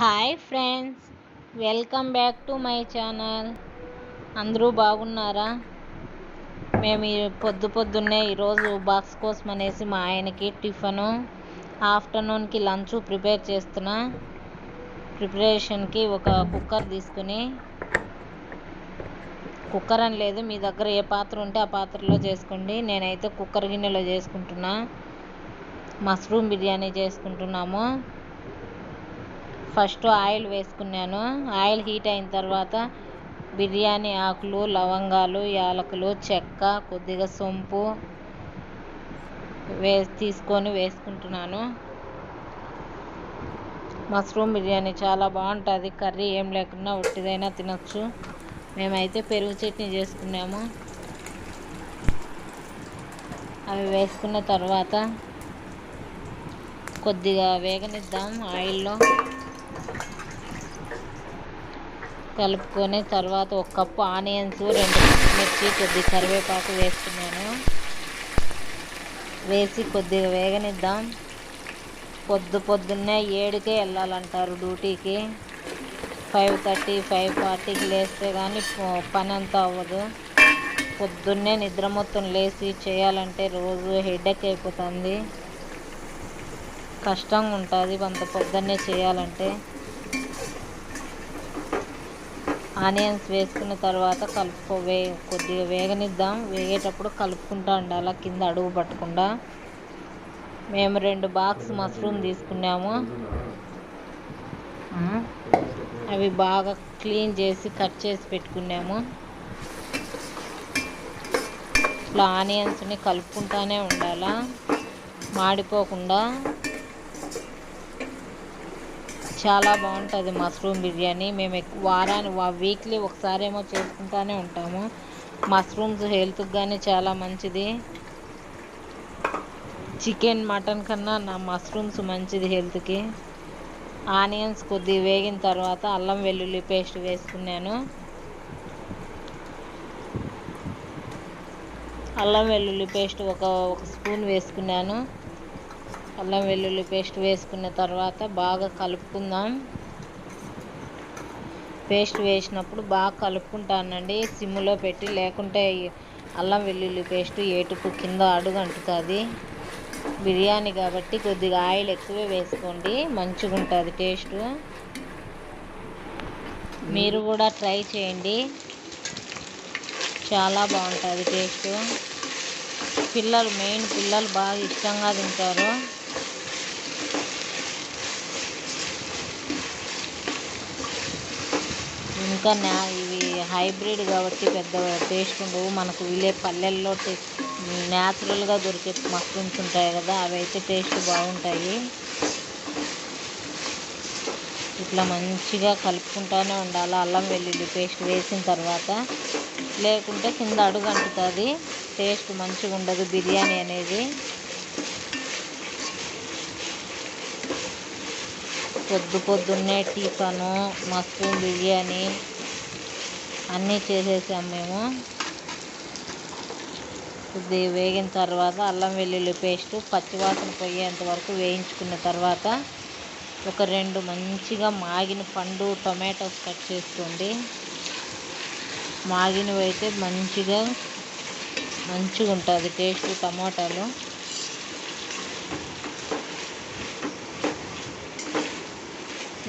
Hi friends, welcome back to my channel. అందరూ బాగున్నారా? మేము పొద్దున్నే ఈరోజు బాక్స్ కోసం అనేసి మా ఆయనకి టిఫను, ఆఫ్టర్నూన్కి లంచ్ ప్రిపేర్ చేస్తున్నా. ప్రిపరేషన్కి ఒక కుక్కర్ తీసుకుని, కుక్కర్ అని లేదు, మీ దగ్గర ఏ పాత్ర ఉంటే ఆ పాత్రలో చేసుకోండి. నేనైతే కుక్కర్ గిన్నెలో చేసుకుంటున్నా. మష్రూమ్ బిర్యానీ చేసుకుంటున్నాము. ఫస్ట్ ఆయిల్ వేసుకున్నాను. ఆయిల్ హీట్ అయిన తర్వాత బిర్యానీ ఆకులు, లవంగాలు, యాలకులు, చెక్క, కొద్దిగా సొంపు తీసుకొని వేసుకుంటున్నాను. మష్రూమ్ బిర్యానీ చాలా బాగుంటుంది. కర్రీ ఏం లేకుండా ఉట్టిదైనా తినొచ్చు. మేమైతే పెరుగు చట్నీ చేసుకున్నాము. అవి వేసుకున్న తర్వాత కొద్దిగా వేగనిద్దాం ఆయిల్లో. కలుపుకొని తర్వాత ఒక కప్పు ఆనియన్స్, 2 పచ్చిమిర్చి, కొద్దిగా కరివేపాకు వేసుకున్నాను. వేసి కొద్దిగా వేగనిద్దాం. పొద్దున్నే 7కే వెళ్ళాలంటారు డ్యూటీకి. 5:30, 5:40కి లేస్తే కానీ పని అంతా అవ్వదు. పొద్దున్నే నిద్ర మొత్తం లేచి చేయాలంటే రోజు హెడేక్ అయిపోతుంది. కష్టంగా ఉంటుంది అంత పొద్దున్నే చేయాలంటే. ఆనియన్స్ వేసుకున్న తర్వాత కొద్దిగా వేగనిద్దాం. వేగేటప్పుడు కలుపుకుంటూ ఉండాలి, కింద అడుగు పట్టకుండా. మేము 2 బాక్స్ మష్రూమ్ తీసుకున్నాము. అవి బాగా క్లీన్ చేసి కట్ చేసి పెట్టుకున్నాము. ఇట్లా ఆనియన్స్ని కలుపుకుంటూనే ఉండాలా, మాడిపోకుండా. చాలా బాగుంటుంది మష్రూమ్ బిర్యానీ. మేము వీక్లీ ఒకసారి ఏమో చేసుకుంటూనే ఉంటాము. మష్రూమ్స్ హెల్త్కి కానీ చాలా మంచిది. చికెన్, మటన్ కన్నా మష్రూమ్స్ మంచిది హెల్త్కి. ఆనియన్స్ కొద్దిగా వేగిన తర్వాత అల్లం వెల్లుల్లి పేస్ట్ వేసుకున్నాను. అల్లం వెల్లుల్లి పేస్ట్ ఒక స్పూన్ వేసుకున్నాను. అల్లం వెల్లుల్లి పేస్ట్ వేసుకున్న తర్వాత బాగా కలుపుకుందాం. పేస్ట్ వేసినప్పుడు బాగా కలుపుకుంటానండి సిమ్లో పెట్టి, లేకుంటే అల్లం వెల్లుల్లి పేస్ట్ ఏటుకు కింద అడుగు అంటుతుంది. బిర్యానీ కాబట్టి కొద్దిగా ఆయిల్ ఎక్కువే వేసుకోండి, మంచిగా ఉంటుంది టేస్ట్. మీరు కూడా ట్రై చేయండి, చాలా బాగుంటుంది టేస్ట్. పిల్లలు బాగా ఇష్టంగా తింటారు. ఇంకా ఇవి హైబ్రిడ్ కాబట్టి పెద్ద టేస్ట్ ఉండవు. మనకు పల్లెల్లో న్యాచురల్గా దొరికే మష్రూమ్స్ ఉంటాయి కదా, అవి అయితే టేస్ట్ బాగుంటాయి. ఇట్లా మంచిగా కలుపుకుంటూనే ఉండాలి అల్లం వెల్లుల్లి పేస్ట్ వేసిన తర్వాత, లేకుంటే కింద అడుగు అంటుతుంది, టేస్ట్ మంచిగా ఉండదు బిర్యానీ అనేది. పొద్దున్నే టిఫను, మష్రూమ్ బిర్యానీ అన్నీ చేసేసాం మేము. కొద్దిగా వేగిన తర్వాత అల్లం వెల్లుల్లి పేస్ట్ పచ్చివాసన పోయేంత వరకు వేయించుకున్న తర్వాత ఒక 2 మంచిగా మాగిన పండు టొమాటోస్ కట్ చేసుకోండి. మాగినవి అయితే మంచిగా ఉంటుంది టేస్ట్ టమాటాలు.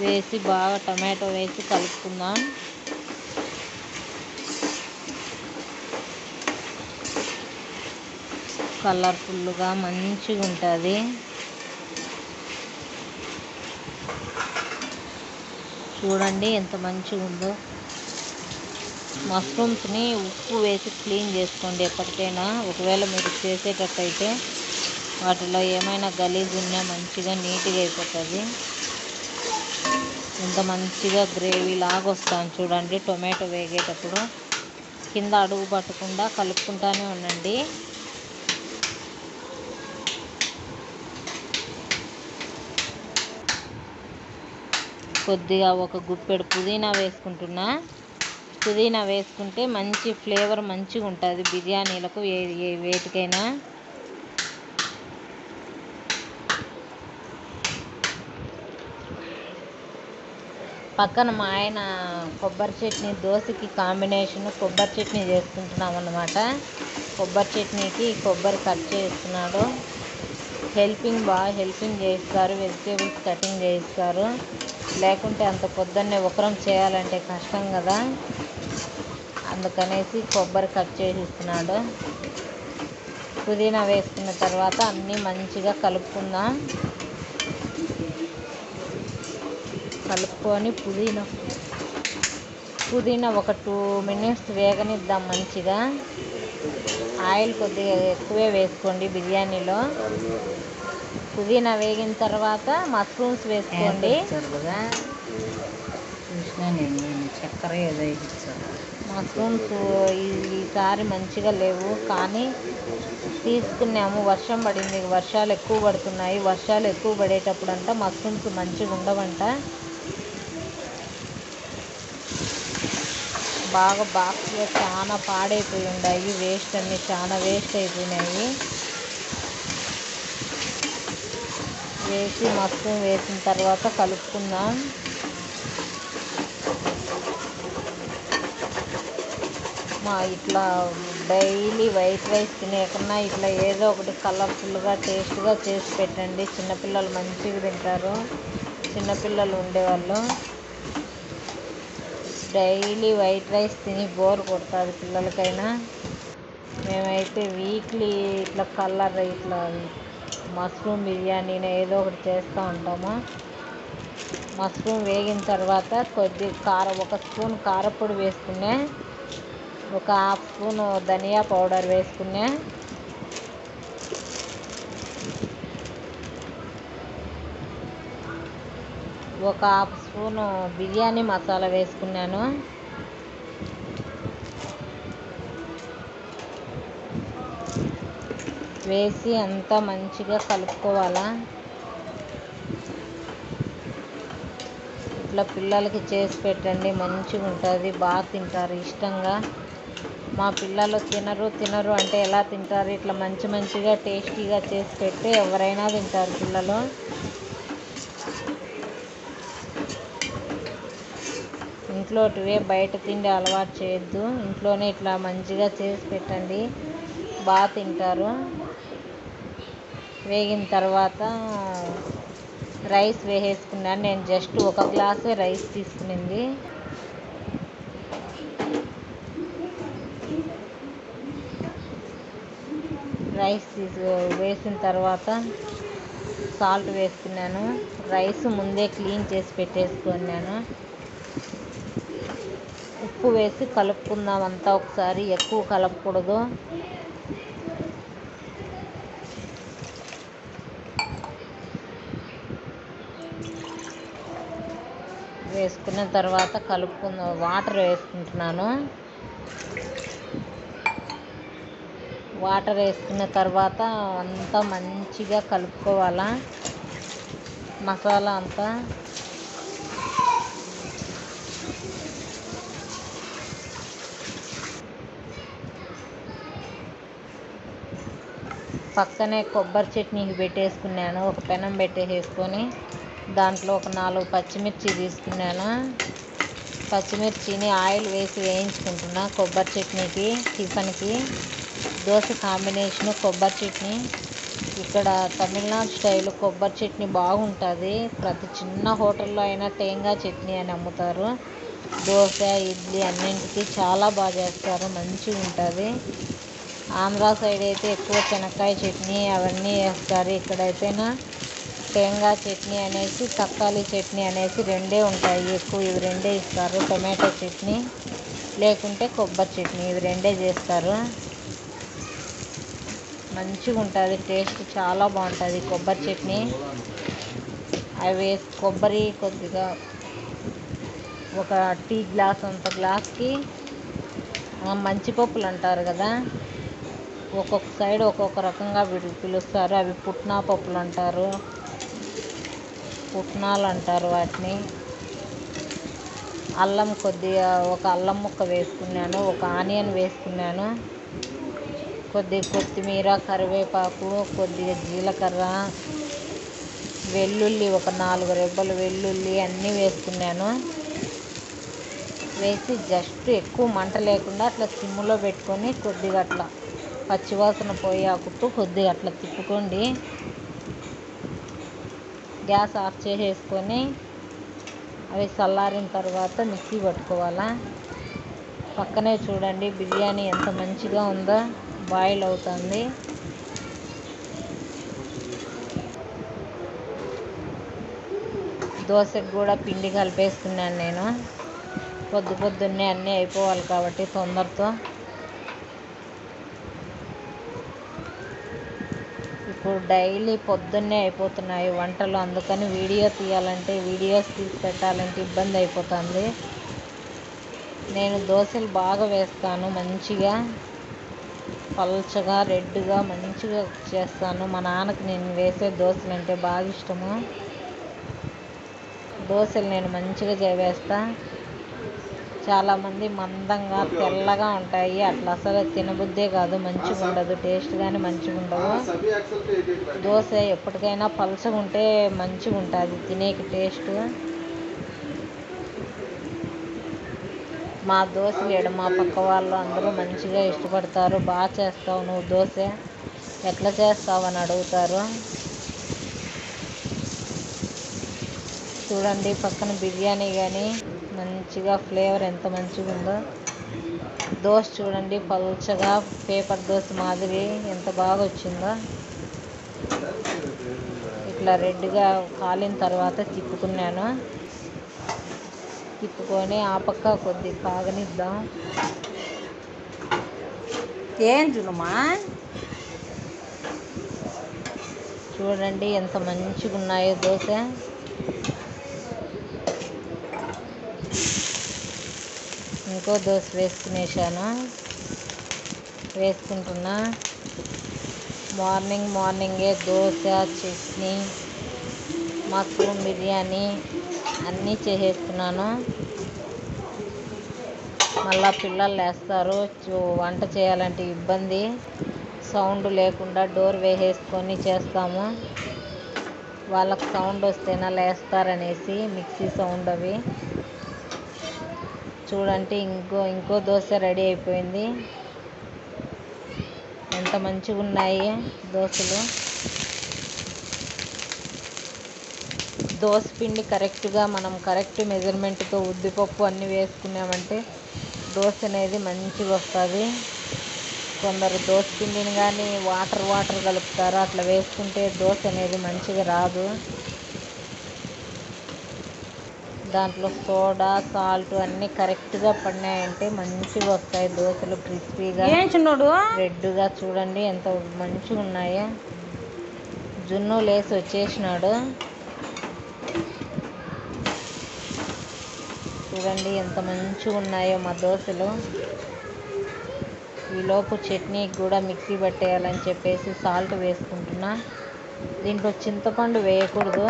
వేసి బాగా టమాటో వేసి కలుపుకుందాం. కలర్ఫుల్గా మంచిగా ఉంటుంది. చూడండి ఎంత మంచిగా ఉందో. మష్రూమ్స్ని ఉప్పు వేసి క్లీన్ చేసుకోండి ఎప్పటికైనా. ఒకవేళ మీరు చేసేటట్టయితే వాటిలో ఏమైనా గలీజ్ ఉన్నా మంచిగా నీట్గా అయిపోతుంది. ఎంత మంచిగా గ్రేవీ లాగా వస్తుంది చూడండి. టొమాటో వేగేటప్పుడు కింద అడుగు పట్టకుండా కలుపుకుంటూనే ఉండండి. కొద్దిగా ఒక గుప్పెడు పుదీనా వేసుకుంటున్నా. పుదీనా వేసుకుంటే మంచి ఫ్లేవర్ మంచిగా ఉంటుంది బిర్యానీలకు, వేటికైనా. పక్కన మా ఆయన కొబ్బరి చట్నీ, దోశకి కాంబినేషన్ కొబ్బరి చట్నీ చేసుకుంటున్నాం అన్నమాట. కొబ్బరి చట్నీకి కొబ్బరి కట్ చేస్తున్నాడు. బాగా హెల్పింగ్ చేయిస్తారు, వెజిటేబుల్స్ కటింగ్ చేయిస్తారు. లేకుంటే అంత పొద్దున్నే ఒకరం చేయాలంటే కష్టం కదా, అందుకనేసి కొబ్బరి కట్ చేసిస్తున్నాడు. పుదీనా వేసుకున్న తర్వాత అన్నీ మంచిగా కలుపుకుందాం. కలుపుకొని పుదీనా ఒక 2 minutes వేగనిద్దాం మంచిగా. ఆయిల్ కొద్దిగా ఎక్కువే వేసుకోండి బిర్యానీలో. పుదీనా వేగిన తర్వాత మష్రూమ్స్ వేసుకోండి. చక్కెర ఏదో మష్రూమ్స్ ఈసారి మంచిగా లేవు, కానీ తీసుకున్నాము. వర్షం పడింది, వర్షాలు ఎక్కువ పడుతున్నాయి. వర్షాలు ఎక్కువ పడేటప్పుడు అంట మష్రూమ్స్ మంచిగా ఉండవంట. బాగా బాక్స్లో చాలా పాడైపోయి ఉన్నాయి, చాలా వేస్ట్ అయిపోయినాయి. మష్రూమ్ వేసిన తర్వాత కలుపుకుందాం. ఇట్లా డైలీ వైట్ రైస్ తినేకన్నా ఇట్లా ఏదో ఒకటి కలర్ఫుల్గా టేస్ట్గా చేసి పెట్టండి. చిన్నపిల్లలు మంచిగా తింటారు. చిన్నపిల్లలు ఉండేవాళ్ళు డైలీ వైట్ రైస్ తిని బోర్ కొడుతుంది పిల్లలకైనా. మేమైతే వీక్లీ ఇట్లా మష్రూమ్ బిర్యానీని ఏదో ఒకటి చేస్తూ ఉంటాము. మష్రూమ్ వేగిన తర్వాత ఒక స్పూన్ కారపొడి వేసుకునే, ఒక 1/2 స్పూను ధనియా పౌడర్ వేసుకునే, ఒక 1/2 స్పూను బిర్యానీ మసాలా వేసుకున్నాను. వేసి అంతా మంచిగా కలుపుకోవాలా. ఇట్లా పిల్లలకి చేసి పెట్టండి, మంచిగా ఉంటుంది, బాగా తింటారు ఇష్టంగా. మా పిల్లలు తినరు అంటే ఎలా తింటారు? ఇట్లా మంచిగా టేస్టీగా చేసి పెడితే ఎవరైనా తింటారు పిల్లలు. ఇంట్లోటివే బయట తిండి అలవాటు చేయొద్దు. ఇంట్లోనే ఇట్లా మంచిగా చేసి పెట్టండి, బాగా తింటారు. వేగిన తర్వాత రైస్ వేసేసుకున్నాను. నేను జస్ట్ 1 గ్లాసే రైస్ తీసుకునింది. రైస్ వేసిన తర్వాత సాల్ట్ వేసుకున్నాను. రైస్ ముందే క్లీన్ చేసి పెట్టేసుకున్నాను. ఉప్పు వేసి కలుపుకుందాం అంతా ఒకసారి. ఎక్కువ కలపకూడదు. వేసుకున్న తర్వాత వాటర్ వేసుకుంటున్నాను. వాటర్ వేసుకున్న తర్వాత అంతా మంచిగా కలుపుకోవాలా మసాలా అంతా. పక్కనే కొబ్బరి చట్నీకి పెట్టేసుకున్నాను. ఒక పెనం పెట్టేసుకొని దాంట్లో ఒక 4 పచ్చిమిర్చి తీసుకున్నాను. పచ్చిమిర్చిని ఆయిల్ వేసి వేయించుకుంటున్నా. కొబ్బరి చట్నీకి, టిఫిన్కి దోశ కాంబినేషన్ కొబ్బరి చట్నీ. ఇక్కడ తమిళనాడు స్టైల్ కొబ్బరి చట్నీ బాగుంటుంది. ప్రతి చిన్న హోటల్లో అయినా తేంగా చట్నీ అని అమ్ముతారు. దోశ, ఇడ్లీ అన్నింటికి చాలా బాగా చేస్తారు, మంచిగా ఉంటుంది. ఆంధ్రా సైడ్ అయితే ఎక్కువ శనక్కాయ చట్నీ అవన్నీ వేస్తారు. ఇక్కడైతేనా తేంగా చట్నీ అనేసి, తక్కాలి చట్నీ అనేసి 2 ఉంటాయి. ఎక్కువ ఇవి 2 ఇస్తారు. టొమాటో చట్నీ లేకుంటే కొబ్బరి చట్నీ, ఇవి 2 చేస్తారు. మంచిగా ఉంటుంది, టేస్ట్ చాలా బాగుంటుంది కొబ్బరి చట్నీ. అవి కొబ్బరి కొద్దిగా ఒక టీ గ్లాస్ అంత గ్లాస్కి మంచిపప్పులు అంటారు కదా, ఒక్కొక్క సైడ్ ఒక్కొక్క రకంగా పిలుస్తారు. అవి పుట్నా పప్పులు అంటారు, పుట్నాలు అంటారు వాటిని. అల్లం కొద్దిగా ఒక అల్లం ముక్క వేసుకున్నాను. ఒక ఆనియన్ వేసుకున్నాను. కొద్దిగా కొత్తిమీర, కరివేపాకు, కొద్దిగా జీలకర్ర, వెల్లుల్లి ఒక 4 రెబ్బలు వెల్లుల్లి అన్నీ వేసుకున్నాను. వేసి జస్ట్ ఎక్కువ మంట లేకుండా అట్లా సిమ్లో పెట్టుకొని కొద్దిగా అట్లా పచ్చివాసన పోయాకుట్టు కొద్దిగా అట్లా తిప్పుకోండి. గ్యాస్ ఆఫ్ చేసేసుకొని అవి చల్లారిన తర్వాత మిక్సీ పట్టుకోవాలా. పక్కనే చూడండి బిర్యానీ ఎంత మంచిగా ఉందో, బాయిల్ అవుతుంది. దోశకు కూడా పిండి కలిపేసుకున్నాను నేను. పొద్దున్నే అన్నీ అయిపోవాలి కాబట్టి తొందరతో. ఇప్పుడు డైలీ పొద్దున్నే అయిపోతున్నాయి వంటలు, అందుకని వీడియో తీయాలంటే వీడియోస్ తీసి పెట్టాలంటే ఇబ్బంది అయిపోతుంది. నేను దోశలు బాగా వేస్తాను, మంచిగా పల్చగా రెడ్గా మంచిగా చేస్తాను. మా నాన్నకి నేను వేసే దోశలు అంటే బాగా ఇష్టము. దోశలు నేను మంచిగా వేస్తా. చాలామంది మందంగా తెల్లగా ఉంటాయి, అట్లా అసలు తినబుద్దే కాదు, మంచిగా ఉండదు, టేస్ట్ కానీ మంచిగా ఉండవు. దోశ ఎప్పటికైనా పలచగా ఉంటే మంచిగా ఉంటుంది తినేకి టేస్ట్. మా దోశలు మా పక్క వాళ్ళు అందరూ మంచిగా ఇష్టపడతారు. బాగా చేస్తావు నువ్వు దోశ, ఎట్లా చేస్తావు అని అడుగుతారు. చూడండి పక్కన బిర్యానీ కానీ మంచిగా ఫ్లేవర్ ఎంత మంచిగా ఉందో. దోశ చూడండి పల్చగా పేపర్ దోశ మాదిరి ఎంత బాగా వచ్చిందో. ఇట్లా రెడ్గా కాలిన తర్వాత తిప్పుకున్నాను. తిప్పుకొని ఆ పక్క కొద్దిగా కాగనిద్దాం. ఏం జునుమా చూడండి ఎంత మంచిగా ఉన్నాయో దోశ. ఇంకో దోశ వేసుకుంటున్నా. మార్నింగే దోశ, చట్నీ, మష్రూమ్ బిర్యానీ అన్నీ చేసేసుకున్నాను. మళ్ళా పిల్లలు లేస్తారు, వంట చేయాలంటే ఇబ్బంది. సౌండ్ లేకుండా డోర్ వేసేసుకొని చేస్తాము. వాళ్ళకు సౌండ్ వస్తేనా లేస్తారనేసి మిక్సీ సౌండ్ అవి. చూడండి ఇంకో దోశ రెడీ అయిపోయింది. ఎంత మంచిగా ఉన్నాయి దోశలు. దోశ పిండి కరెక్ట్గా మనం కరెక్ట్ మెజర్మెంట్తో ఉద్దిపప్పు అన్నీ వేసుకున్నామంటే దోశ అనేది మంచిగా వస్తుంది. కొందరు దోశ పిండిని కానీ వాటర్ కలుపుతారు, అట్లా వేసుకుంటే దోశ అనేది మంచిగా రాదు. దాంట్లో సోడా, సాల్ట్ అన్నీ కరెక్ట్గా పడినాయంటే మంచిగా వస్తాయి దోశలు, క్రిస్పీగా రెడ్గా. చూడండి ఎంత మంచిగా ఉన్నాయో. జున్ను లేసి వచ్చేసినాడు. చూడండి ఎంత మంచిగా ఉన్నాయో మా దోశలు. ఈలోపు చట్నీకి కూడా మిక్సీ పట్టేయాలని చెప్పేసి సాల్ట్ వేసుకుంటున్నా. దీంట్లో చింతపండు వేయకూడదు.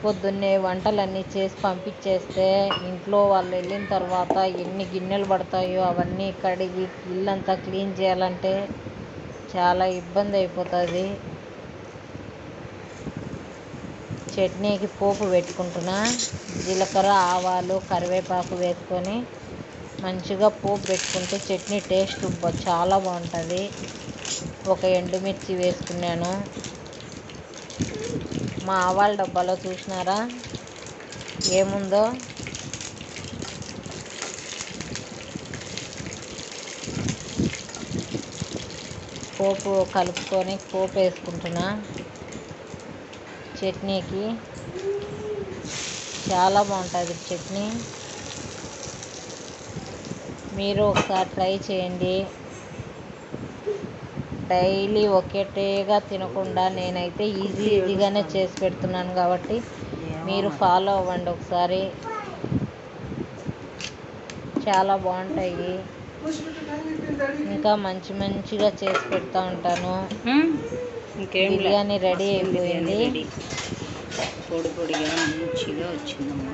పొద్దున్నే వంటలన్నీ చేసి పంపించేస్తే ఇంట్లో వాళ్ళు వెళ్ళిన తర్వాత ఎన్ని గిన్నెలు పడతాయో అవన్నీ కడిగి ఇల్లంతా క్లీన్ చేయాలంటే చాలా ఇబ్బంది అయిపోతుంది. చట్నీకి పోపు పెట్టుకుంటున్నా. జీలకర్ర, ఆవాలు, కరివేపాకు వేసుకొని మంచిగా పోపు పెట్టుకుంటే చట్నీ టేస్ట్ చాలా బాగుంటుంది. ఒక ఎండుమిర్చి వేసుకున్నాను. మా ఆవాల డబ్బాలో చూసినారా ఏముందో. పోపు కలుపుకొని పోపు వేసుకుంటున్నా. చట్నీకి చాలా బాగుంటుంది చట్నీ. మీరు ఒకసారి ట్రై చేయండి. డైలీ ఒకటేగా తినకుండా నేనైతే ఈజీగానే చేసి పెడుతున్నాను కాబట్టి మీరు ఫాలో అవ్వండి ఒకసారి. చాలా బాగుంటాయి. ఇంకా మంచిగా చేసి పెడతా ఉంటాను. బిర్యానీ రెడీ అయిపోయింది. పొడిగా మంచిగా వచ్చిందమ్మా.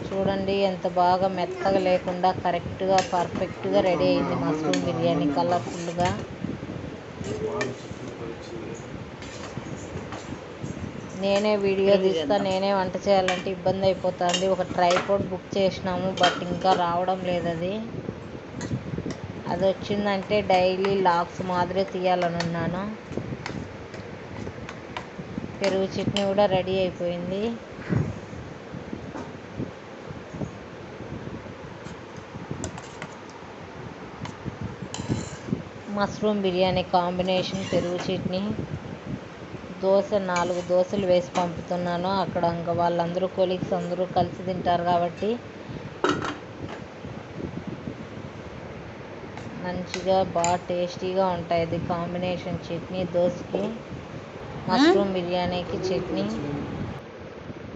చూడండి ఎంత బాగా మెత్తగా లేకుండా కరెక్ట్గా పర్ఫెక్ట్గా రెడీ అయింది మష్రూమ్ బిర్యానీ, కలర్ఫుల్గా. నేనే వీడియో తీస్తా, నేనే వంట చేయాలంటే ఇబ్బంది అయిపోతుంది. ఒక ట్రైపాడ్ బుక్ చేసినాము, బట్ ఇంకా రావడం లేదు. అది వచ్చిందంటే డైలీ లాగ్స్ మాదిరి తీయాలని ఉన్నాను. పెరుగు చట్నీ కూడా రెడీ అయిపోయింది. మష్రూమ్ బిర్యానీ కాంబినేషన్ పెరుగు చట్నీ. 4 దోశలు వేసి పంపుతున్నాను. అక్కడ ఇంకా వాళ్ళందరూ కొలీగ్స్ అందరూ కలిసి తింటారు కాబట్టి మంచిగా బాగా టేస్టీగా ఉంటుంది కాంబినేషన్ చట్నీ. దోశకి, మష్రూమ్ బిర్యానీకి చట్నీ